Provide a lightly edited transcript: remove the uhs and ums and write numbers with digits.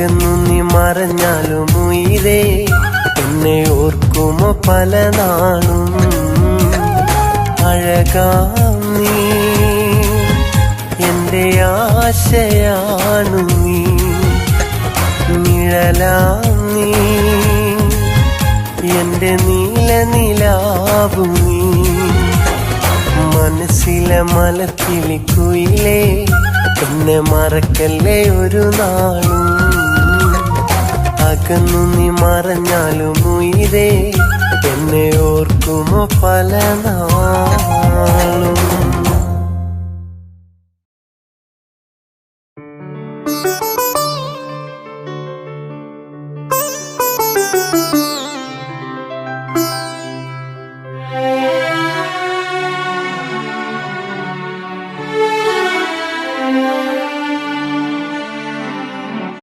അകന്നു നീ മറഞ്ഞാലും ഉയിരേ എന്നെ ഓർക്കുമോ പല നാളും. അഴകാം നീ എന്റെ ആശയാണു നീ, നിഴലാം നീ എന്റെ നീല നിലാവു നീ. മനസ്സിലെ മലർക്കിളിക്കുയിലേ എന്നെ മറക്കല്ലേ ഒരു നാളും. അകന്നു നീ മറഞ്ഞാലും ഉയിരേ എന്നെ ഓർക്കുമോ പല നാളും.